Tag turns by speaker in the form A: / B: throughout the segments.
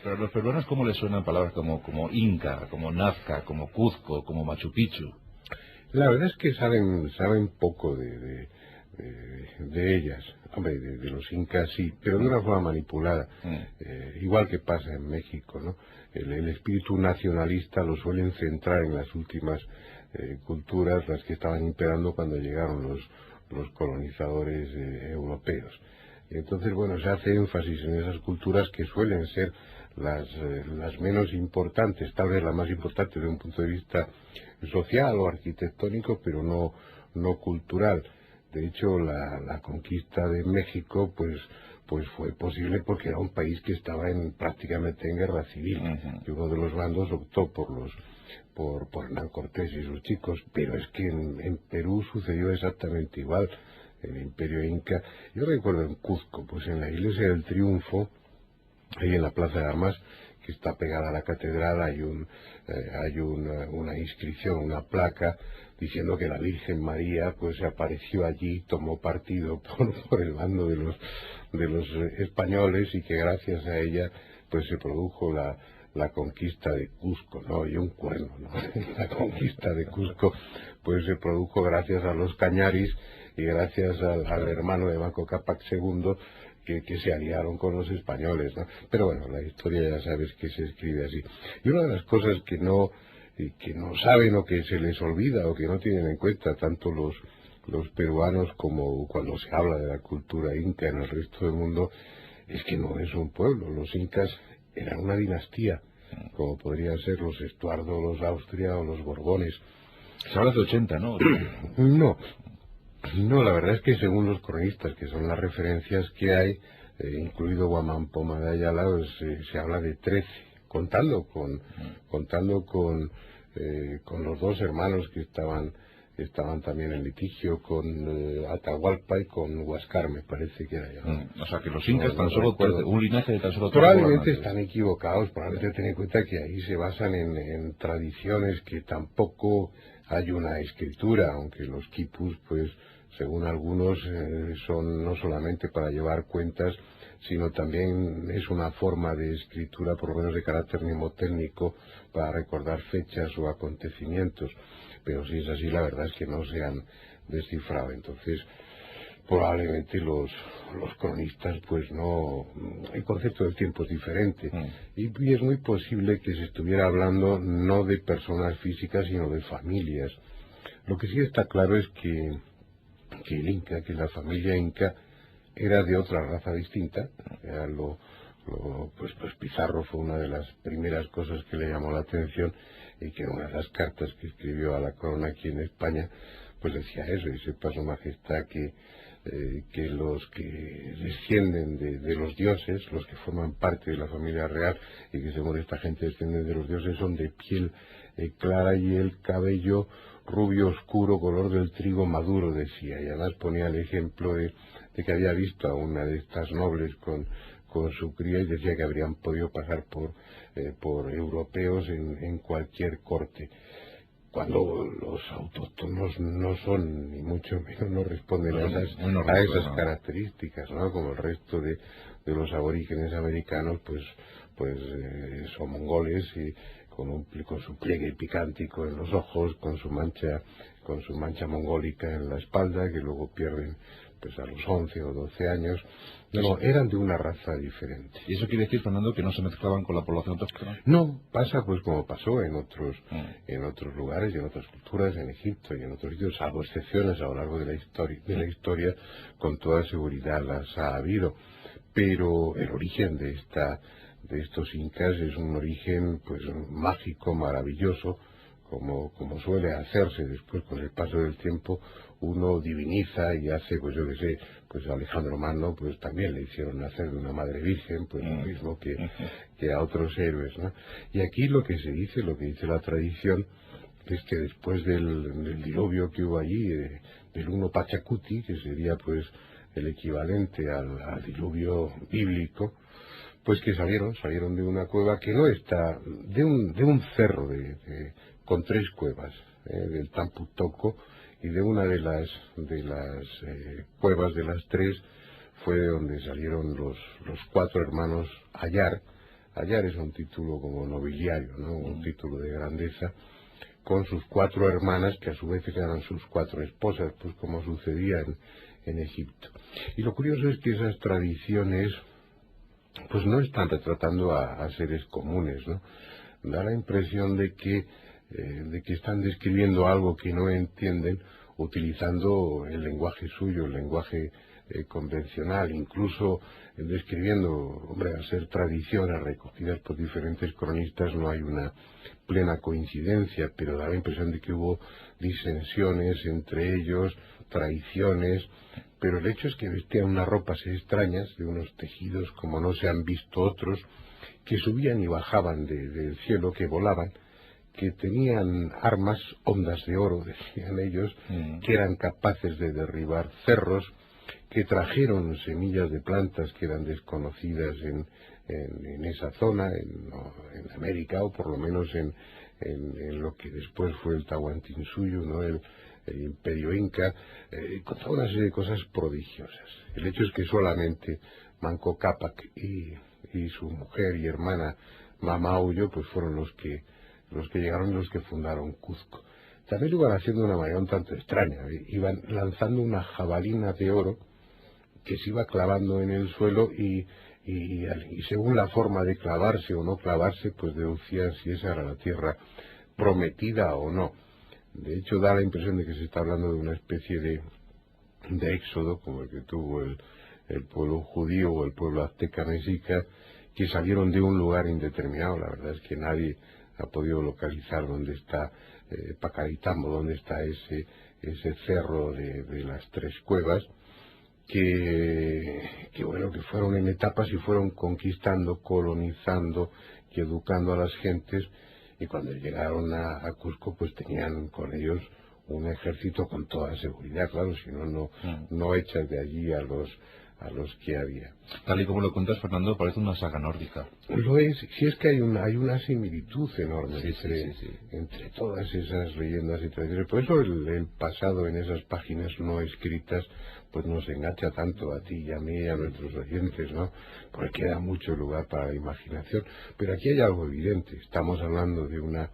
A: Pero a los peruanos, ¿cómo les suenan palabras como Inca, como Nazca, como Cuzco, como Machu Picchu?
B: La verdad es que saben poco de ellas. Hombre, de los incas sí, pero de una forma manipulada. Igual que pasa en México, ¿no? El espíritu nacionalista lo suelen centrar en las últimas culturas, las que estaban imperando cuando llegaron los colonizadores europeos. Y entonces, bueno, se hace énfasis en esas culturas que suelen ser las menos importantes, tal vez la más importante desde un punto de vista social o arquitectónico, pero no cultural. De hecho, la conquista de México, pues fue posible porque era un país que estaba prácticamente en guerra civil, y uno de los bandos optó por Hernán Cortés y sus chicos, pero es que en Perú sucedió exactamente igual. El Imperio Inca, yo recuerdo en Cuzco, pues en la Iglesia del Triunfo, ahí en la Plaza de Armas, que está pegada a la catedral, hay una inscripción, una placa diciendo que la Virgen María pues apareció allí, tomó partido por el bando de los españoles, y que gracias a ella pues se produjo la conquista de Cusco, ¿no? Y un cuerno, ¿no? La conquista de Cusco pues se produjo gracias a los cañaris y gracias al hermano de Manco Cápac II, que se aliaron con los españoles, ¿no? Pero bueno, la historia ya sabes que se escribe así. Y una de las cosas que no saben, o que se les olvida, o que no tienen en cuenta tanto los peruanos como cuando se habla de la cultura inca en el resto del mundo, es que no es un pueblo. Los incas eran una dinastía, como podrían ser los Estuardo, los Austria o los Borbones.
A: Se habla de 80, ¿no?
B: No, la verdad es que según los cronistas, que son las referencias que hay, incluido Guamán Poma de Ayala, pues, se habla de 13, contando con los dos hermanos que estaban también en litigio, con Atahualpa y con Huáscar, me parece que era ya.
A: O sea, que los incas tan solo 13, un linaje de tan solo 13
B: probablemente están equivocados, probablemente ten en cuenta que ahí se basan en tradiciones que tampoco hay una escritura, aunque los quipus, pues, según algunos, son no solamente para llevar cuentas, sino también es una forma de escritura, por lo menos de carácter mnemotécnico, para recordar fechas o acontecimientos. Pero si es así, la verdad es que no se han descifrado. Entonces, probablemente los cronistas, pues no, el concepto del tiempo es diferente, y es muy posible que se estuviera hablando no de personas físicas, sino de familias. Lo que sí está claro es que el Inca, que la familia Inca era de otra raza distinta. Era pues Pizarro fue una de las primeras cosas que le llamó la atención, y que en una de las cartas que escribió a la corona aquí en España, pues decía eso: y sepa su majestad que los que descienden de los dioses, los que forman parte de la familia real, y que según esta gente descienden de los dioses, son de piel clara y el cabello rubio oscuro, color del trigo maduro, decía. Y además ponía el ejemplo de que había visto a una de estas nobles con su cría, y decía que habrían podido pasar por europeos en cualquier corte, cuando los autóctonos no son, ni mucho menos no responden a esas características, ¿no? Como el resto de los aborígenes americanos, pues son mongoles, y con su pliegue picántico en los ojos, con su mancha mongólica en la espalda, que luego pierden pues a los 11 o 12 años. No, eran de una raza diferente.
A: ¿Y eso quiere decir, Fernando, que no se mezclaban con la población autóctona?
B: No, pasa pues como pasó en otros lugares y en otras culturas, en Egipto y en otros sitios, salvo excepciones a lo largo de la historia, con toda seguridad las ha habido. Pero el origen de estos incas es un origen pues mágico, maravilloso, como suele hacerse después con el paso del tiempo. Uno diviniza y hace, pues yo qué sé, pues a Alejandro Magno pues también le hicieron nacer de una madre virgen, pues lo mismo que a otros héroes, ¿no? Y aquí lo que dice la tradición, es que después del diluvio que hubo allí, del Uno Pachacuti, que sería pues el equivalente al diluvio bíblico, pues que salieron de una cueva que no está, de un cerro con 3 cuevas, del Tampu Toco, y de una de las cuevas de las 3 fue de donde salieron los 4 hermanos Ayar, Ayar es un título como nobiliario, ¿no? Un título de grandeza, con sus 4 hermanas, que a su vez eran sus 4 esposas, pues como sucedía en Egipto. Y lo curioso es que esas tradiciones pues no están retratando a seres comunes, ¿no? Da la impresión de que están describiendo algo que no entienden, utilizando el lenguaje suyo, el lenguaje convencional, incluso describiendo, hombre, al ser tradiciones recogidas por diferentes cronistas no hay una plena coincidencia, pero da la impresión de que hubo disensiones entre ellos, traiciones, pero el hecho es que vestían unas ropas extrañas, de unos tejidos como no se han visto otros, que subían y bajaban del cielo, que volaban, que tenían armas, ondas de oro, decían ellos, que eran capaces de derribar cerros, que trajeron semillas de plantas que eran desconocidas en esa zona, en América, o por lo menos en lo que después fue el Tahuantinsuyo, ¿no? El imperio inca, con toda una serie de cosas prodigiosas. El hecho es que solamente Manco Cápac y su mujer y hermana Mama Huyo pues fueron los que llegaron y los que fundaron Cuzco. También lo iban haciendo de una manera un tanto extraña, iban lanzando una jabalina de oro que se iba clavando en el suelo y según la forma de clavarse o no clavarse, pues deducían si esa era la tierra prometida o no. De hecho, da la impresión de que se está hablando de una especie de éxodo, como el que tuvo el pueblo judío o el pueblo azteca mexica, que salieron de un lugar indeterminado. La verdad es que nadie ha podido localizar dónde está Pacaritambo, dónde está ese cerro de las 3 cuevas, que bueno, que fueron en etapas y fueron conquistando, colonizando y educando a las gentes, y cuando llegaron a Cusco pues tenían con ellos un ejército con toda seguridad, claro, si no, no echas de allí a los que había.
A: Tal y como lo cuentas, Fernando, parece una saga nórdica.
B: Lo es, si es que hay una similitud enorme
A: sí.
B: entre todas esas leyendas y tradiciones. Por eso el pasado en esas páginas no escritas pues nos engancha tanto a ti y a mí y a nuestros oyentes, ¿no? Porque queda mucho lugar para la imaginación. Pero aquí hay algo evidente, estamos hablando de una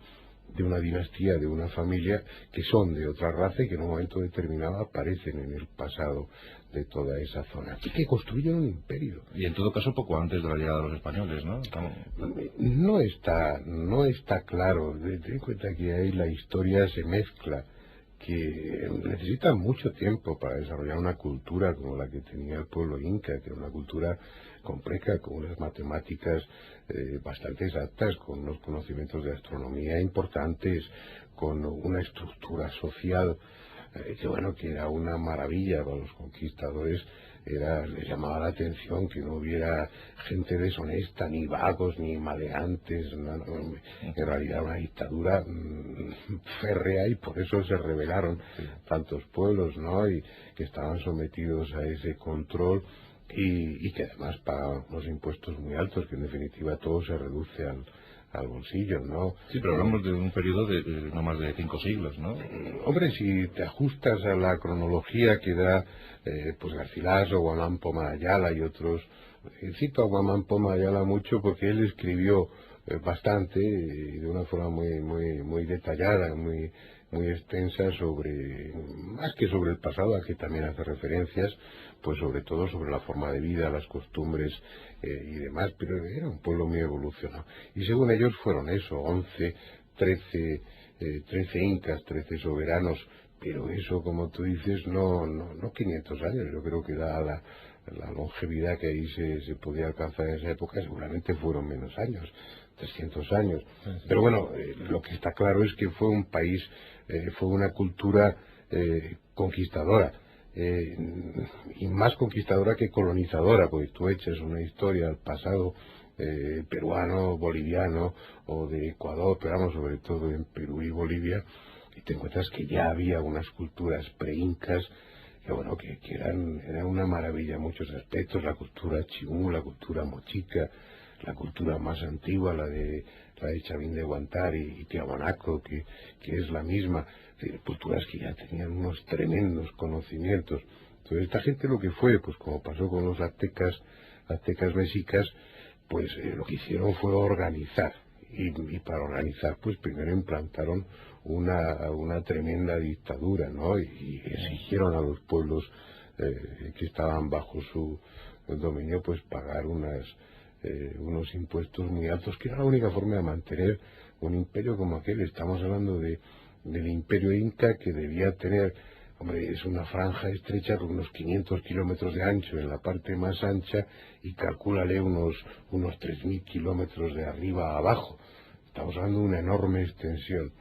B: dinastía, de una familia que son de otra raza y que en un momento determinado aparecen en el pasado de toda esa zona y que construyen un imperio.
A: Y en todo caso poco antes de la llegada de los españoles, ¿no?
B: No está claro. Ten en cuenta que ahí la historia se mezcla, que necesita mucho tiempo para desarrollar una cultura como la que tenía el pueblo inca, que era una cultura compleja, con unas matemáticas bastante exactas, con unos conocimientos de astronomía importantes, con una estructura social que era una maravilla para los conquistadores. Les llamaba la atención que no hubiera gente deshonesta, ni vagos, ni maleantes. En realidad una dictadura férrea, y por eso se rebelaron tantos pueblos, ¿no? Y que estaban sometidos a ese control y que además pagan unos impuestos muy altos, que en definitiva todo se reduce al bolsillo, ¿no?
A: Sí, pero hablamos de un periodo de no más de 5 siglos, ¿no?
B: Hombre, si te ajustas a la cronología que da pues Garcilaso, Guamán Poma Ayala y otros, cito a Guamán Poma Ayala mucho porque él escribió bastante y de una forma muy detallada, muy extensa más que sobre el pasado, al que también hace referencias, pues sobre todo sobre la forma de vida, las costumbres y demás, pero era un pueblo muy evolucionado. Y según ellos fueron eso, 11, 13 incas, 13 soberanos, pero eso, como tú dices, no 500 años. Yo creo que la longevidad que ahí se podía alcanzar en esa época seguramente fueron menos años, 300 años. Pero bueno, lo que está claro es que fue un país, fue una cultura conquistadora, y más conquistadora que colonizadora, porque tú echas una historia al pasado peruano, boliviano o de Ecuador, pero vamos, sobre todo en Perú y Bolivia, y te encuentras que ya había unas culturas pre-incas que eran una maravilla en muchos aspectos. La cultura chimú, la cultura mochica, la cultura más antigua, la de Chavín de Huantar y Tiahuanaco, que es la misma, culturas que ya tenían unos tremendos conocimientos. Entonces esta gente lo que fue, pues como pasó con los aztecas mexicas, pues lo que hicieron fue organizar. Y para organizar, pues primero implantaron una tremenda dictadura, ¿no? Y exigieron a los pueblos que estaban bajo su dominio, pues pagar unos impuestos muy altos, que era la única forma de mantener un imperio como aquel. Estamos hablando del imperio inca, que debía tener, hombre, es una franja estrecha con unos 500 kilómetros de ancho en la parte más ancha, y calcúlale unos 3.000 kilómetros de arriba a abajo. Estamos hablando de una enorme extensión,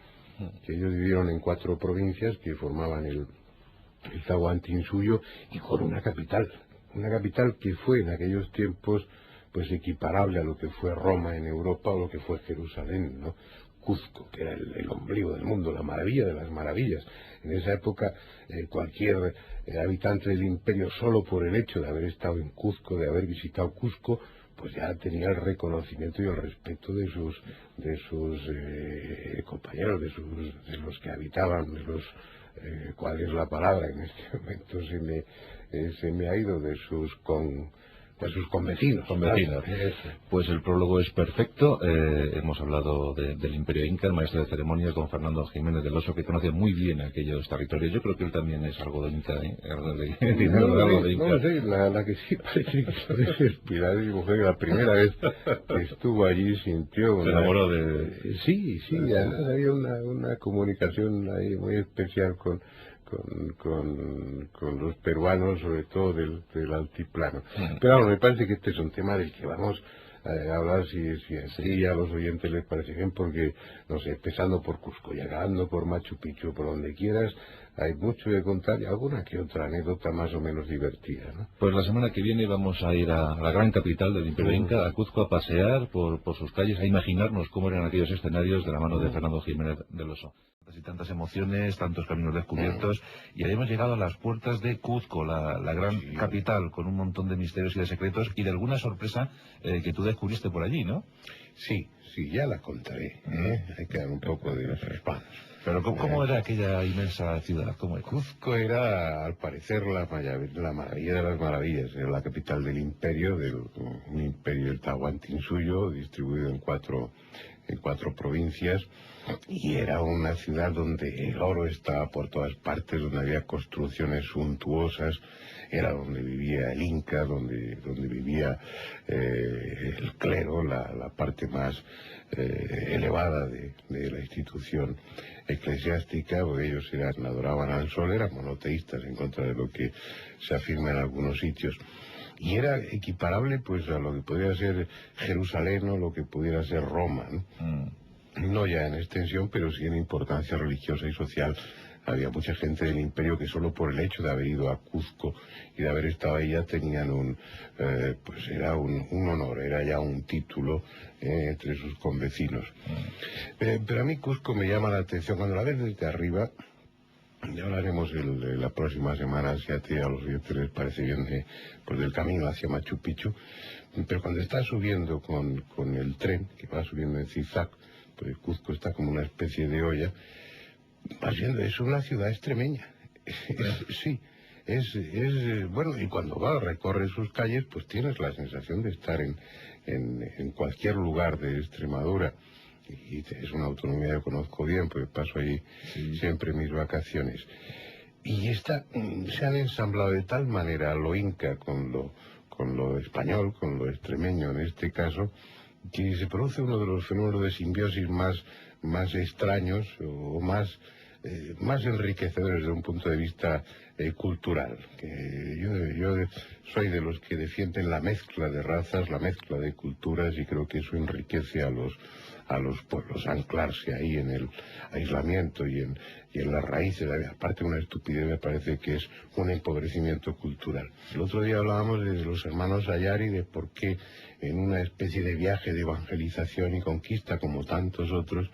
B: que ellos dividieron en 4 provincias que formaban el Tahuantinsuyo, y con una capital que fue en aquellos tiempos pues equiparable a lo que fue Roma en Europa o lo que fue Jerusalén, ¿no? Cuzco, que era el ombligo del mundo, la maravilla de las maravillas. En esa época cualquier habitante del imperio, solo por el hecho de haber estado en Cuzco, de haber visitado Cuzco, pues ya tenía el reconocimiento y el respeto de sus compañeros, de los que habitaban, ¿cuál es la palabra? En este momento se me ha ido, de sus convecinos.
A: Pues el prólogo es perfecto. Hemos hablado del Imperio Inca, el maestro de ceremonias, don Fernando Jiménez del Oso, que conoce muy bien aquellos territorios. Yo creo que él también es algo de Inca, algo de Inca.
B: No sé, la que sí parece que se respirar es mi mujer, que la primera vez que estuvo allí sintió...
A: Se enamoró de...
B: Sí, además había una comunicación ahí muy especial con los peruanos, sobre todo del altiplano. Pero bueno, me parece que este es un tema del que vamos a hablar si así a los oyentes les parece bien, porque, no sé, empezando por Cusco, llegando por Machu Picchu, por donde quieras, hay mucho que contar y alguna que otra anécdota más o menos divertida, ¿no?
A: Pues la semana que viene vamos a ir a la gran capital del Imperio Inca, a Cuzco, a pasear por sus calles, a imaginarnos cómo eran aquellos escenarios de la mano de Fernando Jiménez del Oso. Y tantas emociones, tantos caminos descubiertos, y habíamos llegado a las puertas de Cuzco, la gran capital, con un montón de misterios y de secretos y de alguna sorpresa que tú descubriste por allí, ¿no?
B: Sí, ya la contaré, hay que dar un poco de suspense.
A: Pero ¿cómo era aquella inmensa ciudad? ¿Cómo era?
B: Cuzco era, al parecer, la maravilla de las maravillas. Era la capital del imperio, un imperio, el Tahuantinsuyo, distribuido en cuatro provincias, y era una ciudad donde el oro estaba por todas partes, donde había construcciones suntuosas. Era donde vivía el Inca, donde vivía el clero, la parte más elevada de la institución eclesiástica, porque ellos adoraban al sol, eran monoteístas, en contra de lo que se afirma en algunos sitios. Y era equiparable pues a lo que podría ser Jerusalén o lo que pudiera ser Roma, ¿no? No ya en extensión, pero sí en importancia religiosa y social. Había mucha gente del imperio que solo por el hecho de haber ido a Cuzco y de haber estado ahí ya tenían pues era un honor, era ya un título entre sus convecinos. Pero a mí Cuzco me llama la atención cuando la ves desde arriba. Ya hablaremos la próxima semana, si a los oyentes les parece bien, pues del camino hacia Machu Picchu. Pero cuando estás subiendo con el tren, que va subiendo en zigzag, pues Cuzco está como una especie de olla, vas viendo, es una ciudad extremeña. Sí, es bueno, y cuando recorres sus calles, pues tienes la sensación de estar en cualquier lugar de Extremadura. Y es una autonomía que conozco bien, porque paso allí siempre mis vacaciones. Y se han ensamblado de tal manera lo inca con lo español, con lo extremeño en este caso, que se produce uno de los fenómenos de simbiosis más extraños o más enriquecedores desde un punto de vista cultural. Que yo soy de los que defienden la mezcla de razas, la mezcla de culturas, y creo que eso enriquece a los pueblos. Anclarse ahí en el aislamiento y en las raíces, aparte de una estupidez, me parece que es un empobrecimiento cultural. El otro día hablábamos de los hermanos Ayari, de por qué en una especie de viaje de evangelización y conquista, como tantos otros,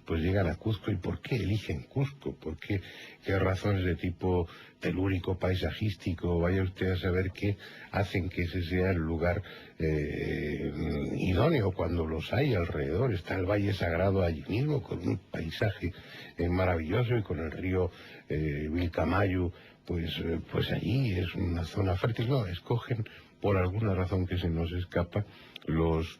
B: pues llegan a Cuzco. ¿Y por qué eligen Cuzco? ¿Por qué? ¿Qué razones de tipo telúrico, paisajístico, vaya usted a saber qué hacen que ese sea el lugar idóneo, cuando los hay alrededor? Está el Valle Sagrado allí mismo, con un paisaje maravilloso, y con el río Vilcamayu, pues allí es una zona fértil. No, escogen por alguna razón que se nos escapa, los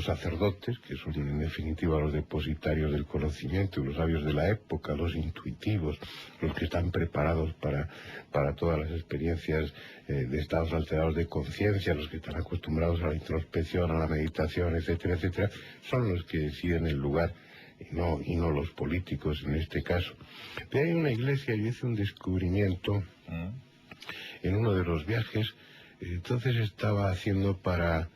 B: sacerdotes, que son en definitiva los depositarios del conocimiento, los sabios de la época, los intuitivos, los que están preparados para todas las experiencias de estados alterados de conciencia, los que están acostumbrados a la introspección, a la meditación, etcétera, etcétera, son los que deciden el lugar y no los políticos en este caso. Pero hay una iglesia, yo hice un descubrimiento en uno de los viajes. Entonces estaba haciendo para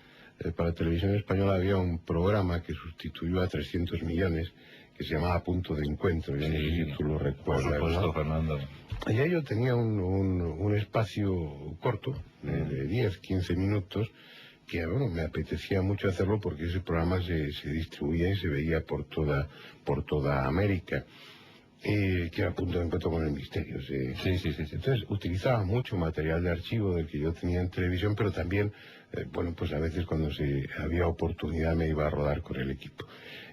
B: Televisión Española, había un programa que sustituyó a 300 millones, que se llamaba Punto de Encuentro. Yo no sé si tú lo recuerdas.
A: Por supuesto, Fernando.
B: Allá yo tenía un espacio corto, de 10, 15 minutos, que bueno, me apetecía mucho hacerlo porque ese programa se distribuía y se veía por toda América. Que era Punto de Encuentro con el Misterio.
A: Sí.
B: Entonces utilizaba mucho material de archivo del que yo tenía en televisión, pero también, pues a veces cuando había oportunidad me iba a rodar con el equipo.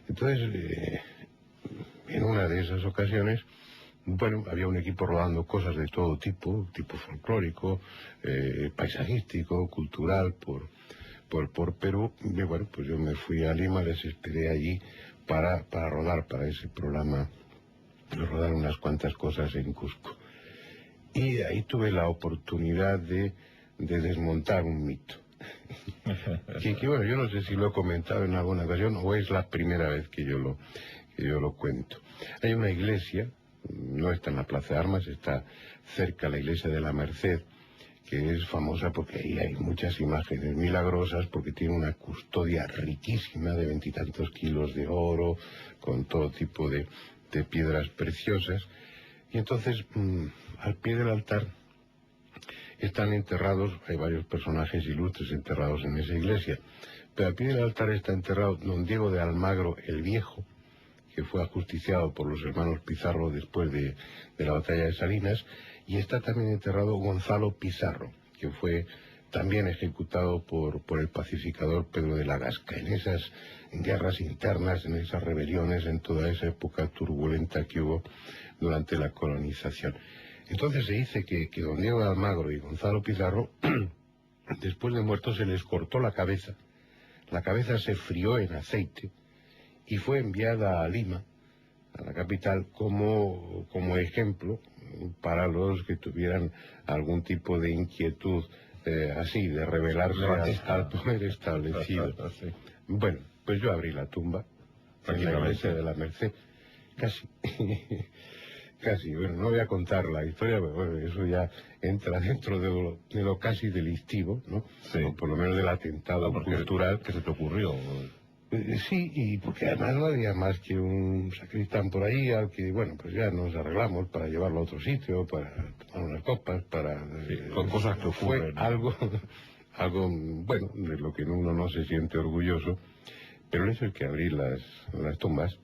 B: Entonces, en una de esas ocasiones, había un equipo rodando cosas de todo tipo folclórico, paisajístico, cultural, por Perú. Y pues yo me fui a Lima, les esperé allí para rodar para ese programa. Rodar unas cuantas cosas en Cusco. Y ahí tuve la oportunidad de desmontar un mito. que yo no sé si lo he comentado en alguna ocasión o es la primera vez que yo lo cuento. Hay una iglesia, no está en la Plaza de Armas, está cerca de la iglesia de la Merced, que es famosa porque ahí hay muchas imágenes milagrosas, porque tiene una custodia riquísima de 20 y tantos kilos de oro, con todo tipo de piedras preciosas. Y entonces al pie del altar están enterrados, hay varios personajes ilustres enterrados en esa iglesia, pero al pie del altar está enterrado don Diego de Almagro el Viejo, que fue ajusticiado por los hermanos Pizarro después de la batalla de Salinas, y está también enterrado Gonzalo Pizarro, que fue también ejecutado por el pacificador Pedro de la Gasca, en esas guerras internas, en esas rebeliones, en toda esa época turbulenta que hubo durante la colonización. Entonces se dice que don Diego de Almagro y Gonzalo Pizarro, después de muertos, se les cortó la cabeza se frió en aceite y fue enviada a Lima, a la capital, como ejemplo para los que tuvieran algún tipo de inquietud así, de rebelarse al poder establecido.
A: Sí.
B: Bueno, pues yo abrí la tumba en la iglesia de la Merced, casi, no voy a contar la historia, pero eso ya entra dentro de lo casi delictivo, ¿no?
A: Sí.
B: O por lo menos del atentado cultural.
A: ¿Qué se te ocurrió?
B: Sí, y porque además no había más que un sacristán por ahí al que, pues ya nos arreglamos para llevarlo a otro sitio, para tomar unas copas,
A: con cosas que ocurren.
B: Fue algo, de lo que uno no se siente orgulloso, pero el hecho es que abrí las tumbas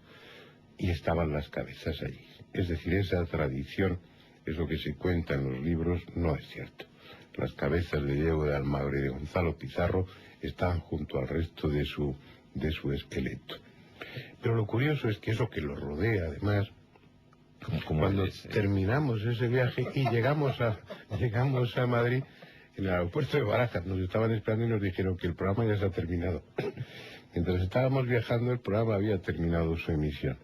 B: y estaban las cabezas allí. Es decir, esa tradición, eso que se cuenta en los libros, no es cierto. Las cabezas de Diego de Almagro y de Gonzalo Pizarro están junto al resto de su esqueleto. Pero lo curioso es que eso que lo rodea, además, cuando terminamos ese viaje y llegamos a Madrid, en el aeropuerto de Barajas nos estaban esperando y nos dijeron que el programa ya se ha terminado. Mientras estábamos viajando, el programa había terminado su emisión.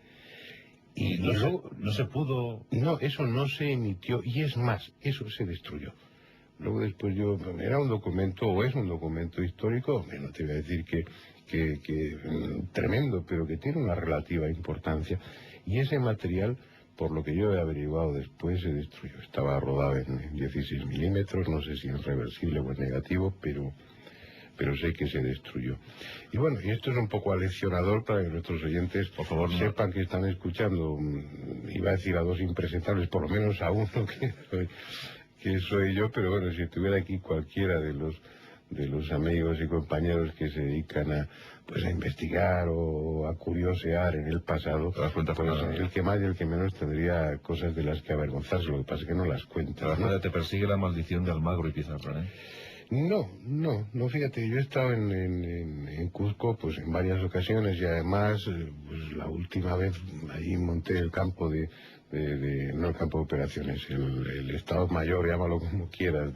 B: Y luego
A: no se pudo.
B: No, eso no se emitió, y es más, eso se destruyó. Luego después era un documento, o es un documento histórico, no te voy a decir que tremendo, pero que tiene una relativa importancia. Y ese material, por lo que yo he averiguado después, se destruyó. Estaba rodado en 16 milímetros, no sé si es reversible o es negativo, pero sé que se destruyó. Y y esto es un poco aleccionador para que nuestros oyentes, por favor, sepan que están escuchando, iba a decir a dos impresentables, por lo menos a uno que soy yo, pero si estuviera aquí cualquiera de los amigos y compañeros que se dedican a investigar o a curiosear en el pasado, el que más y el que menos tendría cosas de las que avergonzarse. Lo que pasa es que no las cuenta.
A: ¿No? Te persigue la maldición de Almagro y Pizarro, ¿eh?
B: No, fíjate, yo he estado en Cusco en varias ocasiones, y además la última vez ahí monté el campo no el campo de operaciones, el Estado Mayor, llámalo como quieras,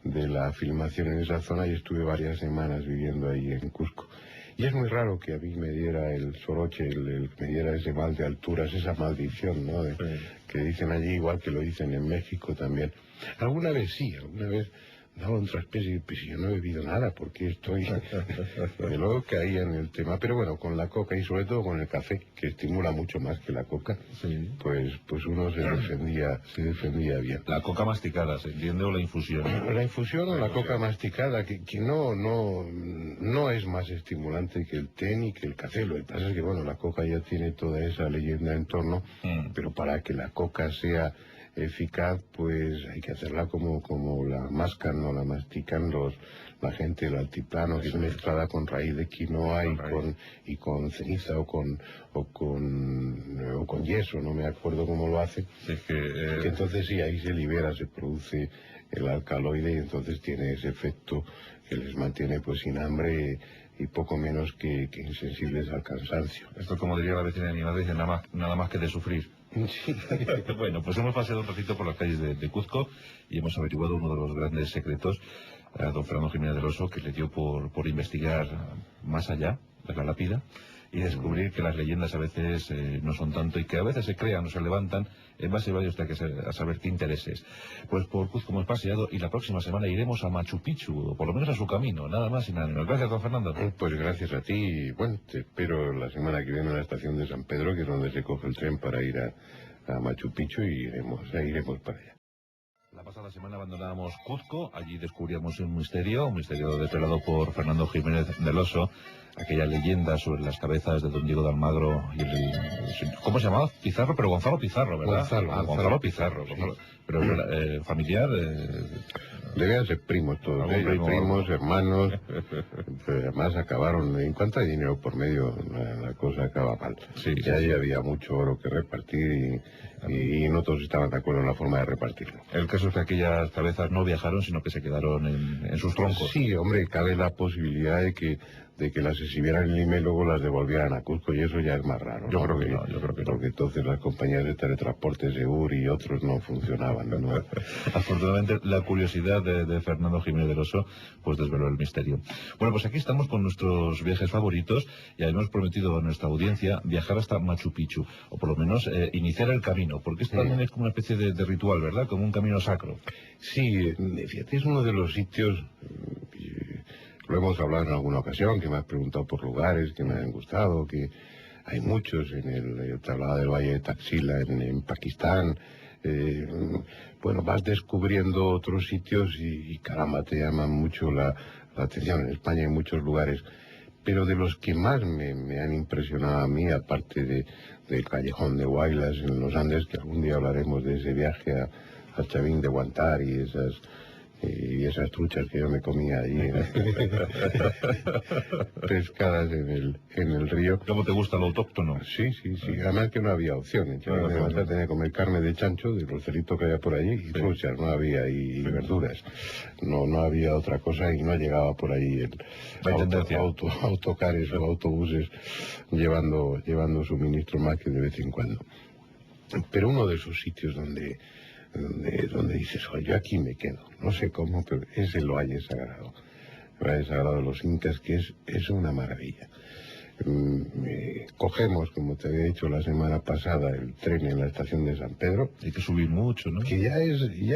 B: de la filmación en esa zona y estuve varias semanas viviendo ahí en Cusco. Y es muy raro que a mí me diera el soroche, me diera ese mal de alturas, esa maldición, ¿no? Que dicen allí, igual que lo dicen en México también. Alguna vez daba un traspiés y pues yo no he bebido nada porque estoy... De luego caía en el tema. Pero bueno, con la coca y sobre todo con el café, que estimula mucho más que la coca, pues uno se defendía bien.
A: La coca masticada, ¿se entiende? ¿O la infusión?
B: La infusión o la coca masticada, que no es más estimulante que el té ni que el café. Lo que pasa es que, bueno, la coca ya tiene toda esa leyenda en torno, pero para que la coca sea eficaz, pues hay que hacerla como la mascan o la mastican la gente del altiplano, que es mezclada con raíz de quinoa y con ceniza o con yeso, no me acuerdo cómo lo hace. Que entonces sí, ahí se libera, se produce el alcaloide y entonces tiene ese efecto que les mantiene pues sin hambre y poco menos que insensibles al cansancio.
A: Esto, como diría la vecina de mi madre, dice nada más que de sufrir.
B: Sí.
A: Bueno, pues hemos paseado un ratito por las calles de Cuzco y hemos averiguado uno de los grandes secretos a don Fernando Jiménez del Oso, que le dio por investigar más allá de la lápida y descubrir que las leyendas a veces no son tanto y que a veces se crean o se levantan en base a varios a saber qué intereses. Pues por Cuzco hemos paseado y la próxima semana iremos a Machu Picchu, o por lo menos a su camino, nada más y nada menos. Gracias, don Fernando.
B: Pues gracias a ti y bueno, te espero la semana que viene en la estación de San Pedro, que es donde se coge el tren para ir a Machu Picchu y iremos para allá.
A: La pasada semana abandonábamos Cuzco, allí descubríamos un misterio desvelado por Fernando Jiménez del Oso, aquella leyenda sobre las cabezas de don Diego de Almagro y ¿cómo se llamaba? Pizarro, pero Gonzalo Pizarro, ¿verdad? Gonzalo Pizarro, sí. Pero familiar...
B: Debían ser primos todos ellos, primos, hermanos, pero además acabaron, en cuanto hay dinero por medio, la cosa acaba mal. Ahí había mucho oro que repartir y no todos estaban de acuerdo en la forma de repartirlo.
A: El caso es que aquellas cabezas no viajaron, sino que se quedaron en sus troncos.
B: Sí, hombre, cabe la posibilidad de que las exhibieran en Lima y luego las devolvieran a Cuzco, y eso ya es más raro.
A: Yo creo que no.
B: Porque entonces las compañías de teletransporte Segur y otros no funcionaban, ¿no?
A: Afortunadamente, la curiosidad de Fernando Jiménez del Oso pues desveló el misterio. Bueno, pues aquí estamos con nuestros viajes favoritos y habíamos prometido a nuestra audiencia viajar hasta Machu Picchu, o por lo menos iniciar el camino, porque esto también es como una especie de ritual, ¿verdad? Como un camino sacro.
B: Sí, fíjate, es uno de los sitios... Lo hemos hablado en alguna ocasión, que me has preguntado por lugares que me han gustado, que hay muchos te hablaba del Valle de Taxila en Pakistán. Bueno, vas descubriendo otros sitios y caramba, te llaman mucho la atención. En España hay muchos lugares, pero de los que más me han impresionado a mí, aparte del Callejón de Huaylas en los Andes, que algún día hablaremos de ese viaje a Chavín de Huantar y esas truchas que yo me comía allí pescadas en el río.
A: ¿Cómo te gusta lo autóctono?
B: Sí, además que no había opción. Tenía que comer carne de chancho, de los ceritos que había por allí, y truchas no había, y verduras. No había otra cosa y no llegaba por ahí autocares o autobuses llevando suministros más que de vez en cuando. Pero uno de esos sitios donde dices, oye, yo aquí me quedo, no sé cómo, pero es el Valle Sagrado. El Valle Sagrado de los Incas, que es una maravilla. Cogemos, como te había dicho la semana pasada, el tren en la estación de San Pedro.
A: Hay que subir mucho, ¿no?
B: Que ya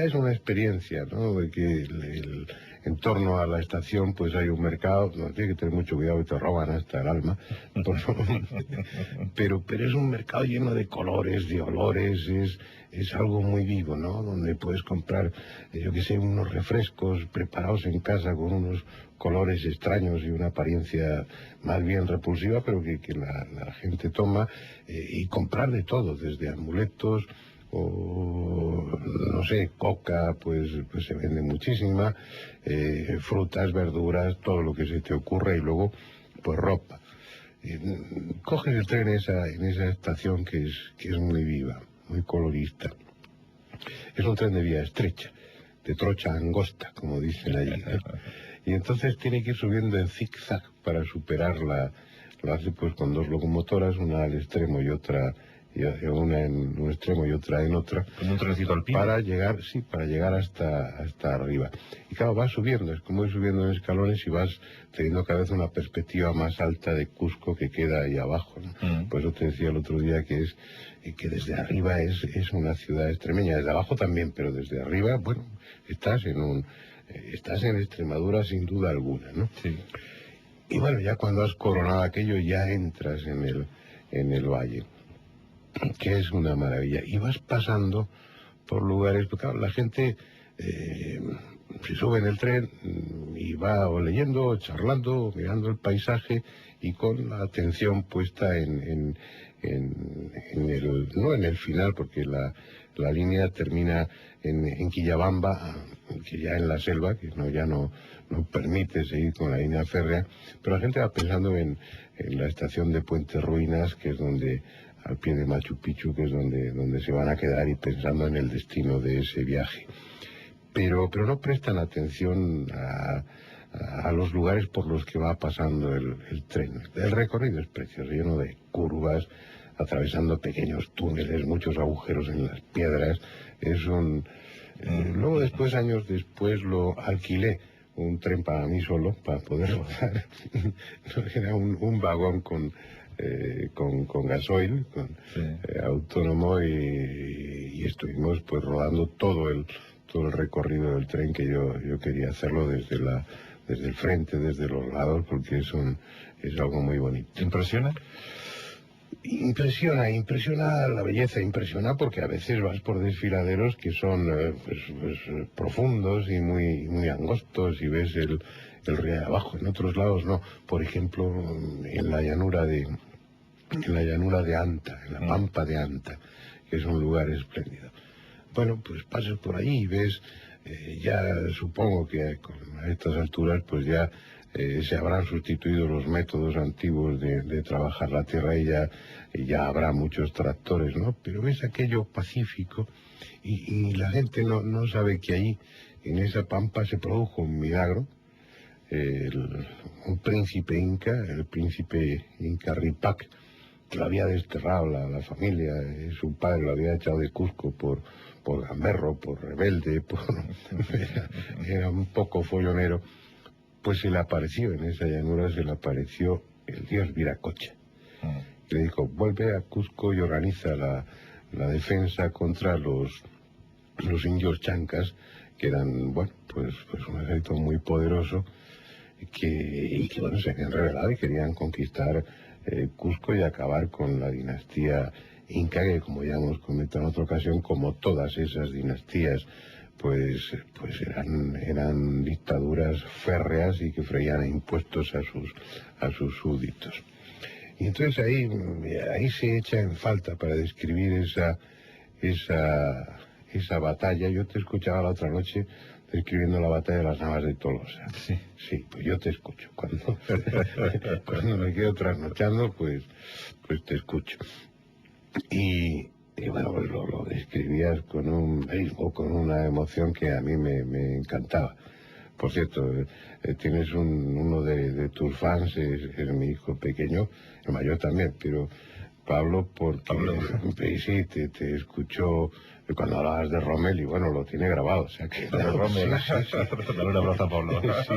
B: es una experiencia, ¿no? De que en torno a la estación pues hay un mercado, no tienes que tener mucho cuidado y te roban hasta el alma. pero es un mercado lleno de colores, de olores, es algo muy vivo, ¿no? Donde puedes comprar, yo que sé, unos refrescos preparados en casa con unos colores extraños y una apariencia más bien repulsiva, pero que la gente toma, y comprar de todo, desde amuletos o, no sé, coca, pues se vende muchísima, frutas, verduras, todo lo que se te ocurra, y luego, pues ropa. Coges el tren en esa estación que es muy viva, muy colorista. Es un tren de vía estrecha, de trocha angosta, como dicen allí, ¿no? Y entonces tiene que ir subiendo en zigzag para superarla. Lo hace pues con dos locomotoras, una al extremo y otra una en un extremo y otra en otra,
A: como un trenecito alpino,
B: para llegar hasta arriba. Y claro, vas subiendo, es como ir subiendo en escalones y vas teniendo cada vez una perspectiva más alta de Cusco que queda ahí abajo, ¿no? Por eso te decía el otro día que desde arriba es una ciudad extremeña, desde abajo también, pero desde arriba, bueno, estás en Extremadura sin duda alguna, ¿no?
A: Sí.
B: Y bueno, ya cuando has coronado aquello, ya entras en el valle, que es una maravilla. Y vas pasando por lugares, porque claro, la gente se sube en el tren y va o leyendo, o charlando, o mirando el paisaje y con la atención puesta no en el final, porque la línea termina en Quillabamba, que ya en la selva, que ya no permite seguir con la línea férrea, pero la gente va pensando en la estación de Puente Ruinas, que es donde, al pie de Machu Picchu, que es donde se van a quedar, y pensando en el destino de ese viaje. Pero no prestan atención a los lugares por los que va pasando el tren. El recorrido es precioso, lleno de curvas, atravesando pequeños túneles, muchos agujeros en las piedras. Luego después, años después, lo alquilé, un tren para mí solo, para poder rodar. Era un vagón con gasoil, autónomo, y estuvimos pues rodando todo el recorrido del tren, que yo quería hacerlo desde el frente, desde los lados, porque es algo muy bonito.
A: ¿Te impresiona?
B: Impresiona la belleza, impresiona porque a veces vas por desfiladeros que son profundos y muy angostos, y ves el río de abajo. En otros lados no. Por ejemplo, en la llanura de Anta, en la Pampa de Anta, que es un lugar espléndido. Bueno, pues pasas por allí y ves, ya supongo que a estas alturas pues ya se habrán sustituido los métodos antiguos de trabajar la tierra, y ya habrá muchos tractores, ¿no? Pero ves aquello pacífico, y la gente no sabe que ahí, en esa pampa, se produjo un milagro. Un príncipe inca, el príncipe Inca Ripac, que lo había desterrado la familia, su padre lo había echado de Cusco por gamberro, por rebelde, era un poco follonero. Pues se le apareció en esa llanura, el dios Viracocha. Le dijo: vuelve a Cusco y organiza la defensa contra los indios chancas, que eran, bueno, pues un ejército muy poderoso, que bueno, se habían rebelado y querían conquistar Cusco y acabar con la dinastía inca, que, como ya hemos comentado en otra ocasión, como todas esas dinastías, pues eran dictaduras férreas y que freían impuestos a sus súbditos. Y entonces ahí se echa en falta, para describir esa batalla. Yo te escuchaba la otra noche describiendo la batalla de las Navas de Tolosa. Sí, pues yo te escucho. Cuando me quedo trasnochando, pues te escucho. Y bueno, pues lo describías con un ritmo, con una emoción que a mí me encantaba. Por cierto, tienes uno de tus fans, es mi hijo pequeño, el mayor también, pero Pablo, porque sí, te escuchó cuando hablabas de Rommel, y bueno, lo tiene grabado, o sea que...
A: Rommel, sí. Dale un abrazo a Pablo.
B: Sí.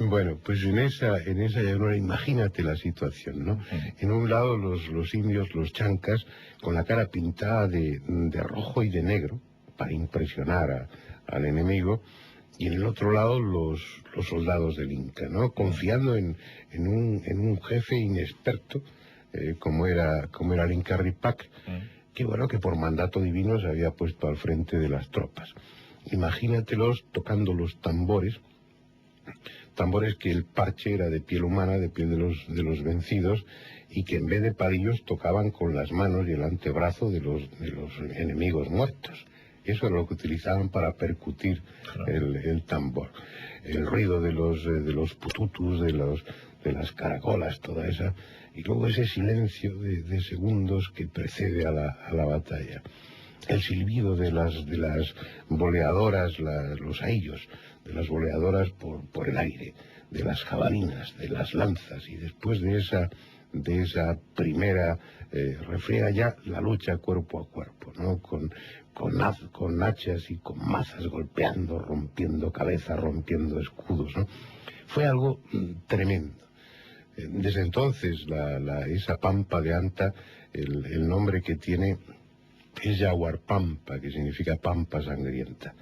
B: Bueno, pues en esa llanura, imagínate la situación, ¿no? En un lado los indios, los chancas, con la cara pintada de rojo y de negro, para impresionar al enemigo, y en el otro lado los soldados del Inca, ¿no? Confiando en un jefe inexperto, como era el Inca Ripac, que bueno, que por mandato divino se había puesto al frente de las tropas. Imagínatelos tocando los tambores que el parche era de piel humana, de piel de los vencidos, y que en vez de palillos tocaban con las manos y el antebrazo de los enemigos muertos. Eso era lo que utilizaban para percutir el tambor. El ruido de los pututus, de las caracolas, toda esa, y luego ese silencio de segundos que precede a la batalla. El silbido de las boleadoras, los ahillos de las boleadoras por el aire, de las jabalinas, de las lanzas, y después de de esa primera refriega ya la lucha cuerpo a cuerpo, ¿no? Con hachas y con mazas golpeando, rompiendo cabezas, rompiendo escudos, ¿no? Fue algo tremendo. Desde entonces esa pampa de Anta, el nombre que tiene es Yaguarpampa, que significa pampa sangrienta.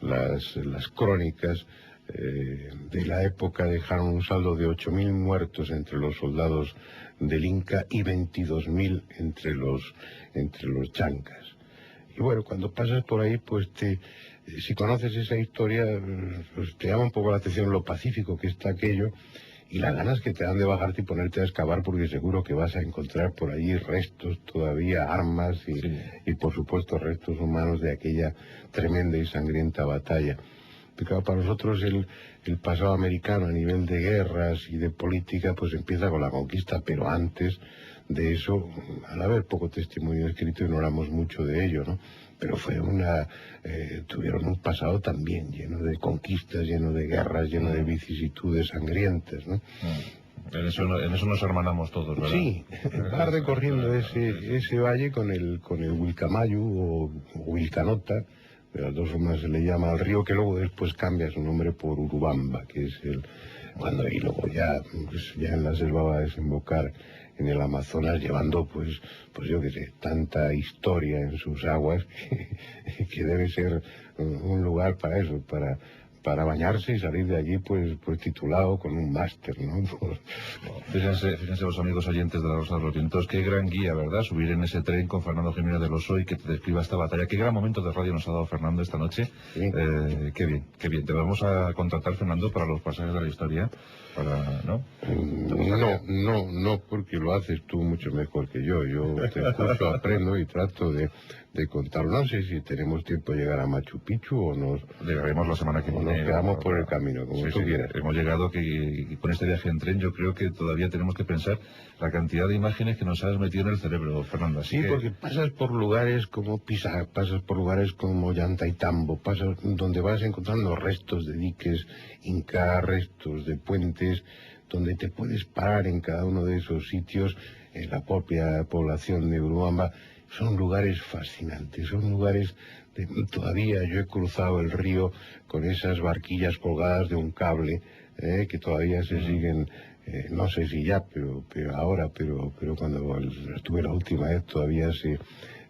B: Las crónicas de la época dejaron un saldo de 8.000 muertos entre los soldados del Inca y 22.000 entre los chancas. Y bueno, cuando pasas por ahí, pues si conoces esa historia, pues te llama un poco la atención lo pacífico que está aquello y las ganas que te dan de bajarte y ponerte a excavar, porque seguro que vas a encontrar por allí restos todavía, armas y por supuesto restos humanos de aquella tremenda y sangrienta batalla. Porque para nosotros el pasado americano a nivel de guerras y de política pues empieza con la conquista, pero antes de eso, al haber poco testimonio escrito, ignoramos mucho de ello, ¿no? Pero tuvieron un pasado también lleno de conquistas, lleno de guerras, lleno de vicisitudes sangrientas, ¿no?
A: En eso nos hermanamos todos, ¿verdad?
B: Sí, va recorriendo ese valle con el Wilcamayu o Wilcanota, de las dos formas se le llama al río, que luego después cambia su nombre por Urubamba, que es y luego ya en la selva va a desembocar en el Amazonas, llevando pues yo qué sé, tanta historia en sus aguas que debe ser un lugar para eso, para bañarse y salir de allí pues titulado con un máster, ¿no?
A: Fíjense los amigos oyentes de la Rosa de los Vientos, qué gran guía, ¿verdad? Subir en ese tren con Fernando Jiménez del Oso y que te describa esta batalla. Qué gran momento de radio nos ha dado Fernando esta noche. Sí. Qué bien, qué bien. Te vamos a contratar, Fernando, para los pasajes de la historia. ¿No? No,
B: porque lo haces tú mucho mejor que yo. Yo te escucho, aprendo y trato de contarlo. No sé si tenemos tiempo de llegar a Machu Picchu o nos
A: llegaremos la semana que viene.
B: Nos quedamos por el camino, como tú quieras.
A: Hemos llegado con este viaje en tren, yo creo que todavía tenemos que pensar la cantidad de imágenes que nos has metido en el cerebro, Fernando.
B: Porque pasas por lugares como Pisa, pasas por lugares como Ollantaytambo, pasas donde vas encontrando restos de diques Inca, restos de puentes, donde te puedes parar en cada uno de esos sitios, en la propia población de Urubamba. Son lugares fascinantes, son lugares todavía yo he cruzado el río con esas barquillas colgadas de un cable, que todavía se siguen, no sé si ya, pero ahora, pero cuando estuve la última vez todavía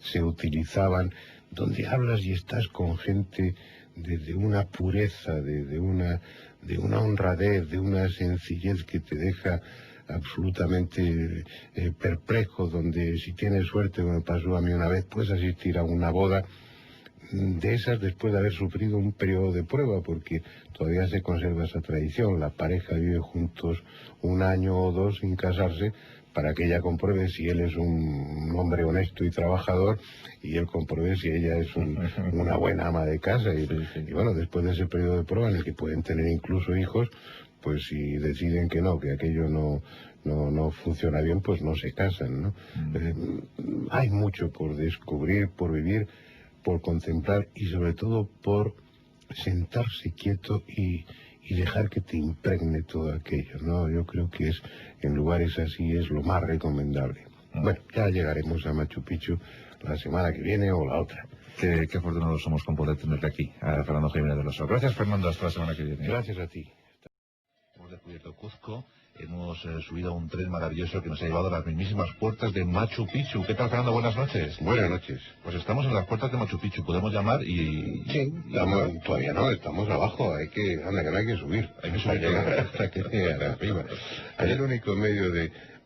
B: se utilizaban, donde hablas y estás con gente de una pureza, de una honradez, de una sencillez que te deja absolutamente perplejo, donde si tienes suerte, como me pasó a mí una vez, puedes asistir a una boda de esas después de haber sufrido un periodo de prueba, porque todavía se conserva esa tradición. La pareja vive juntos un año o dos sin casarse para que ella compruebe si él es un hombre honesto y trabajador y él compruebe si ella es una buena ama de casa. Y bueno, después de ese periodo de prueba en el que pueden tener incluso hijos, pues si deciden que no, que aquello no funciona bien, pues no se casan, ¿no? Hay mucho por descubrir, por vivir, por contemplar y sobre todo por sentarse quieto y dejar que te impregne todo aquello, ¿no? Yo creo que en lugares así es lo más recomendable. Bueno, ya llegaremos a Machu Picchu la semana que viene o la otra.
A: Qué afortunados somos con poder tenerle aquí a Fernando Jiménez del Oso. Gracias, Fernando, hasta la semana que viene.
B: Gracias a ti.
A: Hemos descubierto Cuzco, hemos subido a un tren maravilloso que nos ha llevado a las mismísimas puertas de Machu Picchu. ¿Qué tal, Fernando? Buenas noches.
B: Buenas noches.
A: Pues estamos en las puertas de Machu Picchu, podemos llamar y...
B: Sí, todavía no, estamos abajo, no hay que subir.
A: Hay que subir
B: hasta que llegue arriba. El único medio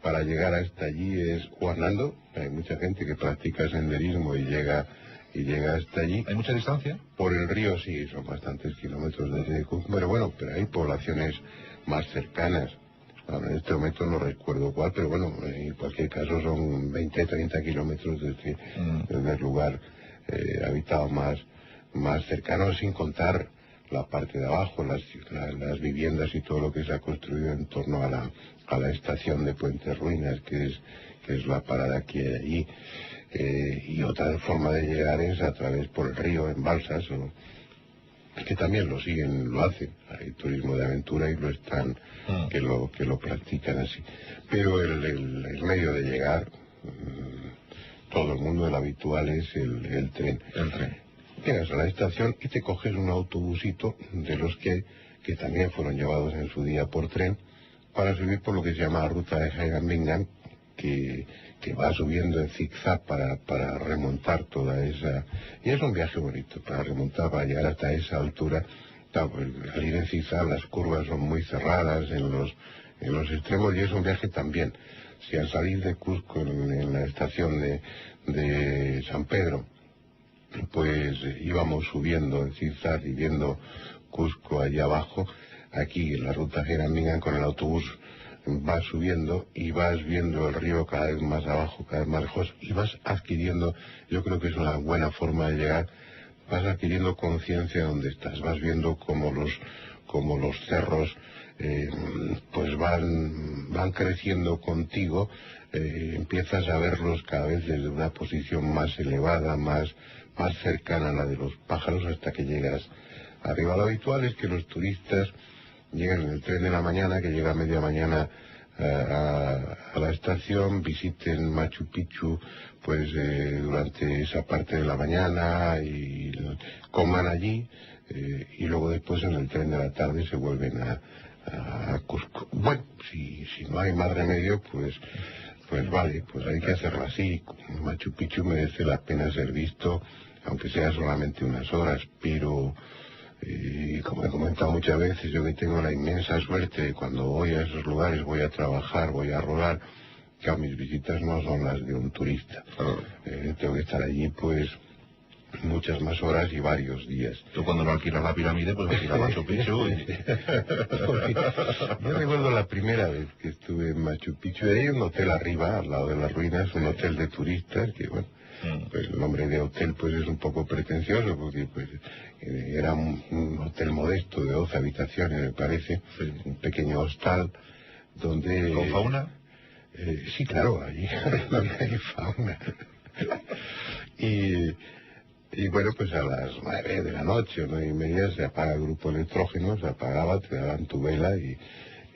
B: para llegar hasta allí es o andando. Hay mucha gente que practica senderismo y llega hasta allí.
A: ¿Hay mucha distancia?
B: Por el río sí, son bastantes kilómetros desde Cuzco. Bueno, pero hay poblaciones más cercanas. Ahora, en este momento no recuerdo cuál, pero bueno, en cualquier caso son 20, 30 kilómetros desde el lugar habitado más cercano, sin contar la parte de abajo, las viviendas y todo lo que se ha construido en torno a la estación de Puente Ruinas, que es la parada que hay allí. Y otra forma de llegar es a través por el río, en balsas que también lo hacen, hay turismo de aventura y lo están, que lo practican así. Pero el medio de llegar, todo el mundo, el habitual es el tren. Llegas a la estación y te coges un autobusito de los que también fueron llevados en su día por tren, para subir por lo que se llama la ruta de Heijmans, que va subiendo en zigzag para remontar toda esa... Y es un viaje bonito, para remontar, para llegar hasta esa altura. Claro, pues, al ir en zigzag las curvas son muy cerradas en los extremos, y es un viaje también. Si al salir de Cusco en la estación de San Pedro, pues íbamos subiendo en zigzag y viendo Cusco allá abajo, aquí en la ruta Heijmans con el autobús vas subiendo y vas viendo el río cada vez más abajo, cada vez más lejos, y vas adquiriendo, yo creo que es una buena forma de llegar, vas adquiriendo conciencia de dónde estás, vas viendo cómo los cerros pues van creciendo contigo, empiezas a verlos cada vez desde una posición más elevada, más cercana a la de los pájaros, hasta que llegas arriba. Lo habitual es que los turistas lleguen en el tren de la mañana, que llega a media mañana a la estación, visiten Machu Picchu pues durante esa parte de la mañana y coman allí, y luego después en el tren de la tarde se vuelven a Cusco. Bueno, si no hay más remedio, pues vale, pues hay que hacerlo así. Machu Picchu merece la pena ser visto, aunque sea solamente unas horas, pero... Y como he comentado muchas veces, yo que tengo la inmensa suerte, cuando voy a esos lugares, voy a trabajar, voy a rodar, que mis visitas no son las de un turista. Tengo que estar allí pues muchas más horas y varios días.
A: Tú cuando no alquilas la pirámide, pues alquilas Machu Picchu.
B: Yo recuerdo la primera vez que estuve en Machu Picchu, hay un hotel arriba, al lado de las ruinas, un hotel de turistas, que bueno, pues el nombre de hotel pues es un poco pretencioso, porque pues era un hotel modesto de 12 habitaciones, me parece, un pequeño hostal donde...
A: ¿Con fauna?
B: Sí, claro, allí hay fauna. Y bueno, pues a las 9 de la noche, 9:30, se apaga el grupo electrógeno, se apagaba, te daban tu vela y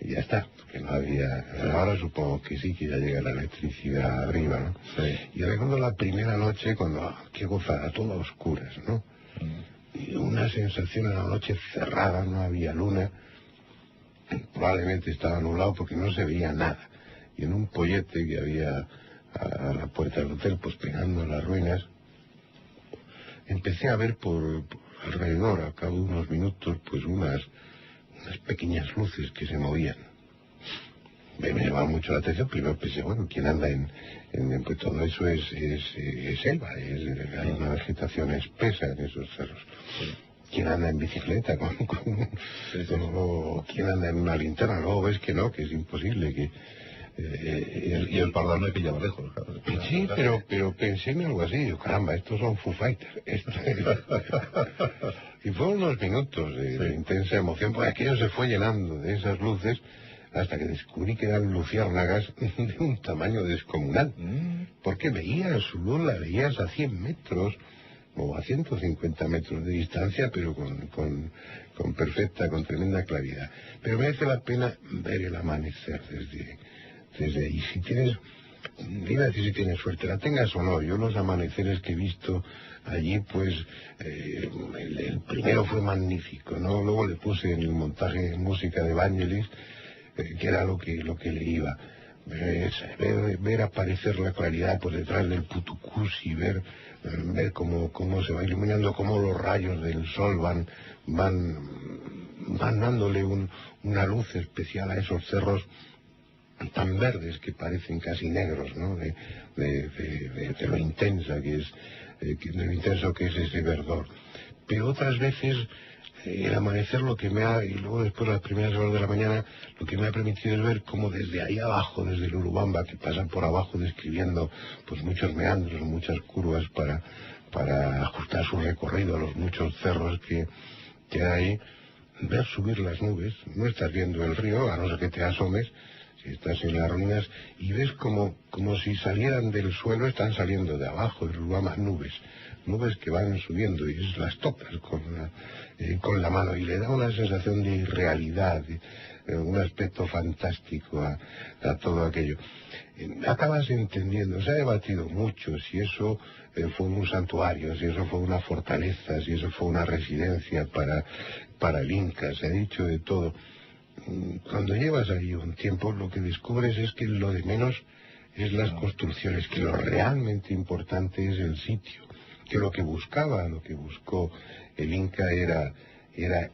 B: ya está, porque no había... Ahora supongo que sí, que ya llega la electricidad arriba, ¿no?
A: Sí.
B: Y recuerdo la primera noche cuando, qué gozada, todo a oscuras, ¿no? Y una sensación en la noche cerrada, no había luna, probablemente estaba nublado porque no se veía nada. Y en un pollete que había a la puerta del hotel, pues pegando en las ruinas, empecé a ver por alrededor, a cabo de unos minutos, pues unas pequeñas luces que se movían. Me llamaba mucho la atención. Primero pensé, bueno, ¿quién anda pues todo eso es selva, hay una vegetación espesa en esos cerros? ¿Quién anda en bicicleta o quién anda en una linterna? Luego ves que no, que es imposible, que...
A: y el Pardal me pillaba lejos, claro.
B: Sí, pero pensé en algo así, yo, caramba, estos son Foo Fighters. Y fueron unos minutos de intensa emoción, porque aquello se fue llenando de esas luces, hasta que descubrí que eran luciérnagas de un tamaño descomunal. Porque veías su luz, la veías a 100 metros o a 150 metros de distancia, pero con tremenda claridad. Pero merece la pena ver el amanecer desde ahí. Si tienes, iba a decir si tienes suerte, la tengas o no. Yo los amaneceres que he visto allí, pues el primero fue magnífico, ¿no? Luego le puse en el montaje música de Vangelis, que era lo que le iba. Ver aparecer la claridad por detrás del Putucusi, ver cómo se va iluminando, cómo los rayos del sol van dándole una luz especial a esos cerros tan verdes que parecen casi negros, ¿no? De lo intensa que es, de lo intenso que es ese verdor. Pero otras veces el amanecer y luego después las primeras horas de la mañana, lo que me ha permitido es ver cómo desde ahí abajo, desde el Urubamba, que pasa por abajo describiendo pues muchos meandros, muchas curvas para ajustar su recorrido a los muchos cerros que hay, ver subir las nubes. No estás viendo el río, a no ser que te asomes. estás en las ruinas y ves como si salieran del suelo, están saliendo de abajo, y lo llaman nubes que van subiendo y las tocas con la mano y le da una sensación de irrealidad, un aspecto fantástico a todo aquello. Acabas entendiendo, se ha debatido mucho si eso fue un santuario, si eso fue una fortaleza, si eso fue una residencia para el Inca, se ha dicho de todo. Cuando llevas ahí un tiempo, lo que descubres es que lo de menos es las construcciones, que lo realmente importante es el sitio, que lo que buscó el Inca era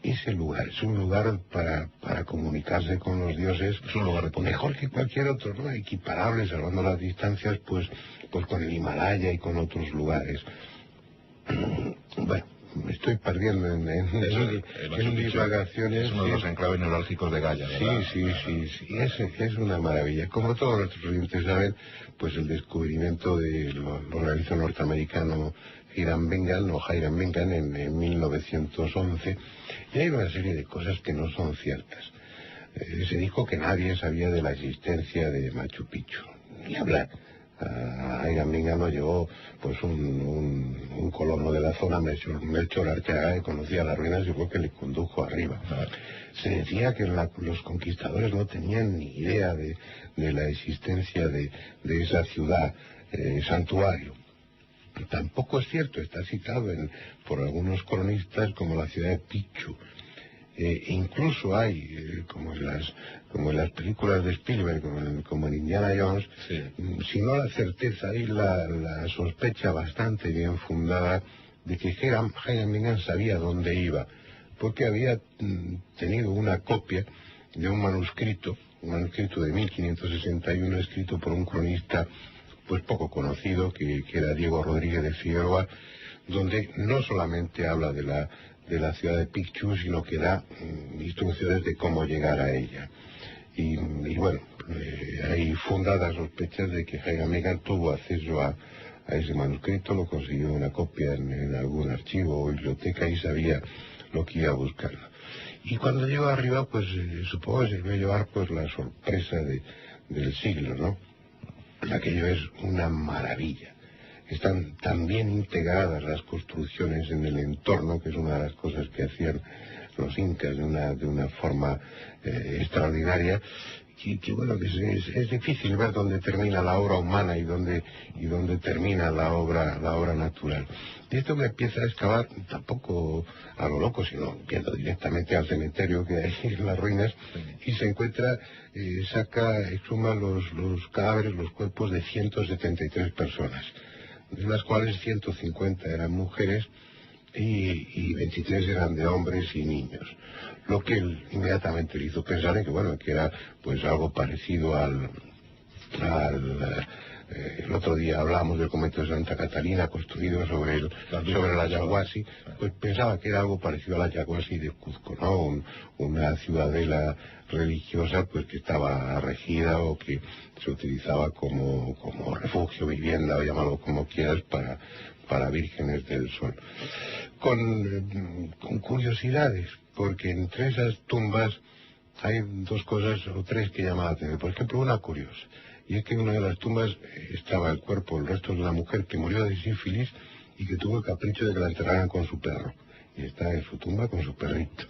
B: ese lugar, es un lugar para comunicarse con los dioses,
A: es un lugar
B: mejor que cualquier otro, ¿no? Equiparable, salvando las distancias, pues con el Himalaya y con otros lugares. Bueno, me estoy perdiendo en divagaciones.
A: Es uno de los enclaves neurálgicos de Gaia, ¿verdad?
B: Sí, es una maravilla. Como todos nuestros oyentes saben, pues el descubrimiento lo realizó el norteamericano Hiram Bingham en 1911, y hay una serie de cosas que no son ciertas. Se dijo que nadie sabía de la existencia de Machu Picchu, ni hablar. A Hiram Bingham lo llevó pues un colono de la zona, Melchor Arteaga, que conocía las ruinas y fue que le condujo arriba. Se decía que los conquistadores no tenían ni idea de la existencia de esa ciudad, santuario. Tampoco es cierto, está citado por algunos cronistas como la ciudad de Picchu. Incluso hay, como en las películas de Spielberg, como en Indiana Jones,
A: sí.
B: Si no la certeza, hay la sospecha bastante bien fundada de que Hiram Bingham sabía dónde iba, porque había tenido una copia de un manuscrito de 1561 escrito por un cronista pues poco conocido, que era Diego Rodríguez de Figueroa, donde no solamente habla de la ciudad de Picchu, sino que da instrucciones de cómo llegar a ella. Y bueno, hay fundadas sospechas de que Hiram Bingham tuvo acceso a ese manuscrito, lo consiguió una copia en algún archivo o biblioteca y sabía lo que iba a buscar. Y cuando llegó arriba, pues supongo que se iba a llevar pues la sorpresa del siglo, ¿no? Aquello es una maravilla. Están tan bien integradas las construcciones en el entorno, que es una de las cosas que hacían los incas de una forma extraordinaria, que bueno, que es difícil ver dónde termina la obra humana y dónde termina la obra natural. Y esto que empieza a excavar, tampoco a lo loco, sino viendo directamente al cementerio que hay en las ruinas, y se encuentra, exhuma los cadáveres, los cuerpos de 173 personas, de las cuales 150 eran mujeres y 23 eran de hombres y niños. Lo que él inmediatamente le hizo pensar en que era pues algo parecido el otro día hablamos del convento de Santa Catalina construido sobre la Yaguasi, pues pensaba que era algo parecido a la Yaguasi de Cuzco, ¿no? Una ciudadela religiosa pues que estaba regida o que se utilizaba como refugio, vivienda, o llámalo como quieras, para vírgenes del sol. Con curiosidades, porque entre esas tumbas hay dos cosas o tres que llaman la atención. Por ejemplo, una curiosa, y es que en una de las tumbas estaba el resto de una mujer que murió de sífilis y que tuvo el capricho de que la enterraran con su perro, y está en su tumba con su perrito.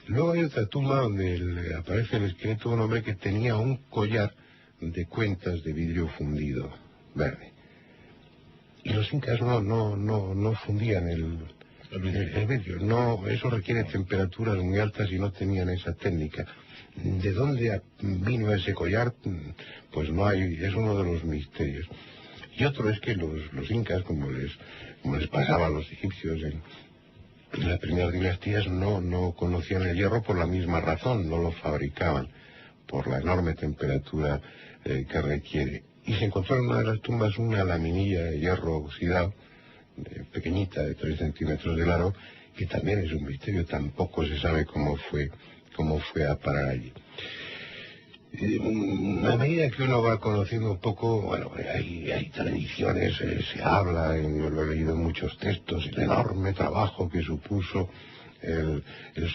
B: Luego hay otra tumba donde aparece el esqueleto de un hombre que tenía un collar de cuentas de vidrio fundido verde. Y los incas no fundían el vidrio. No, eso requiere temperaturas muy altas y no tenían esa técnica. ¿De dónde vino ese collar? Pues no hay, es uno de los misterios. Y otro es que los incas, como les pasaba a los egipcios en las primeras dinastías, no conocían el hierro por la misma razón, no lo fabricaban por la enorme temperatura que requiere. Y se encontró en una de las tumbas una laminilla de hierro oxidado, pequeñita, de 3 centímetros de largo, que también es un misterio, tampoco se sabe cómo fue a parar allí. A medida que uno va conociendo un poco, bueno, hay tradiciones, se habla, lo he leído en muchos textos, el enorme trabajo que supuso el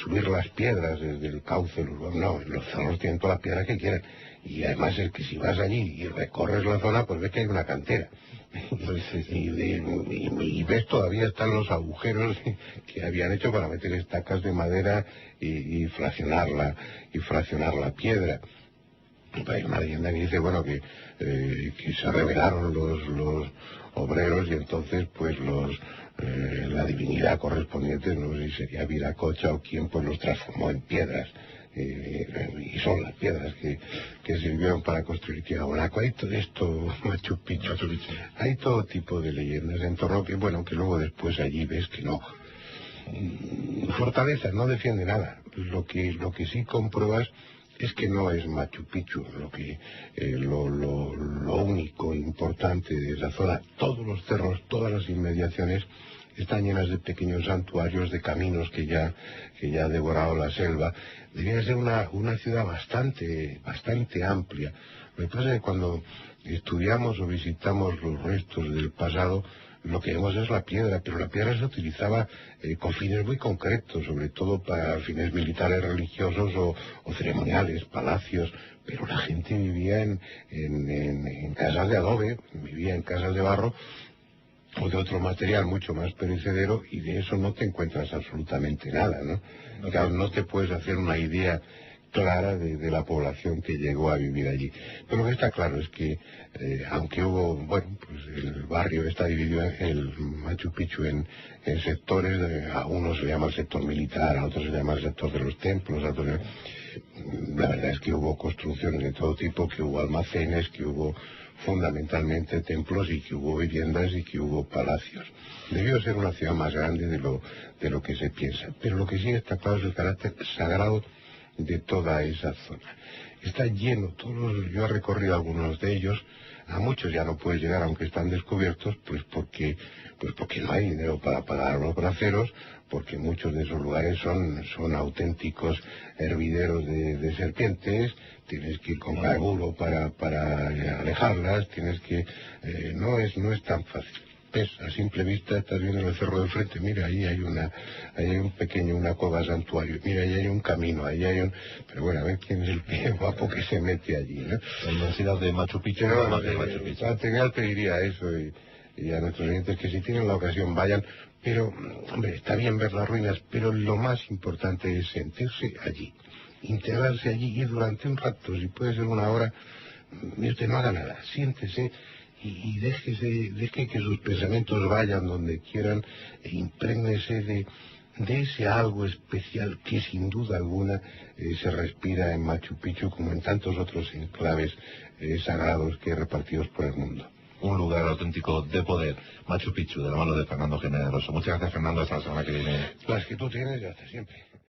B: subir las piedras desde el cauce, los cerros tienen todas las piedras que quieren, Y además es que si vas allí y recorres la zona, pues ves que hay una cantera. Y ves todavía están los agujeros que habían hecho para meter estacas de madera y fraccionar la piedra. Hay una leyenda que dice, bueno, que se rebelaron los obreros y entonces pues la divinidad correspondiente, no sé si sería Viracocha o quién, pues los transformó en piedras. Y son las piedras que sirvieron para construir Tiahuanaco. Hay todo esto, Machu Picchu. Hay todo tipo de leyendas en torno que luego después allí ves que no. Fortaleza no defiende nada. Lo que sí compruebas es que no es Machu Picchu lo único importante de esa zona. Todos los cerros, todas las inmediaciones están llenas de pequeños santuarios, de caminos que ya ha devorado la selva. Debía ser una ciudad bastante amplia. Lo que pasa es que cuando estudiamos o visitamos los restos del pasado, lo que vemos es la piedra, pero la piedra se utilizaba con fines muy concretos, sobre todo para fines militares, religiosos o ceremoniales, palacios, pero la gente vivía en casas de adobe, vivía en casas de barro o de otro material mucho más perecedero, y de eso no te encuentras absolutamente nada, ¿no? Claro, no te puedes hacer una idea clara de la población que llegó a vivir allí. Pero lo que está claro es que, aunque hubo, pues el barrio está dividido, el Machu Picchu, en sectores, a unos se le llama el sector militar, a otros se le llama el sector de los templos, a otros... La verdad es que hubo construcciones de todo tipo, que hubo almacenes, que hubo fundamentalmente templos y que hubo viviendas y que hubo palacios. Debió ser una ciudad más grande de lo que se piensa. Pero lo que sí está claro es el carácter sagrado de toda esa zona. Está lleno, yo he recorrido algunos de ellos, a muchos ya no puedes llegar aunque están descubiertos, pues porque no hay dinero para pagar los braceros, porque muchos de esos lugares son auténticos hervideros de serpientes, tienes que ir con carburo para alejarlas, no es tan fácil. Ves, a simple vista estás viendo el cerro del frente, mira, ahí hay una cueva santuario, mira, ahí hay un camino, pero bueno, a ver quién es el pie guapo que se mete allí, ¿no?
A: La inmensidad de Machu Picchu.
B: Al te diría eso, y a nuestros oyentes que si tienen la ocasión vayan, pero, hombre, está bien ver las ruinas, pero lo más importante es sentirse allí, integrarse allí y durante un rato, si puede ser una hora, y usted no haga nada, siéntese y deje que sus pensamientos vayan donde quieran e imprégnese de ese algo especial que sin duda alguna se respira en Machu Picchu como en tantos otros enclaves sagrados que hay repartidos por el mundo.
A: Un lugar auténtico de poder, Machu Picchu, de la mano de Fernando Jiménez del Oso. Muchas gracias, Fernando, hasta la semana que viene.
B: Las que tú tienes, y hasta siempre.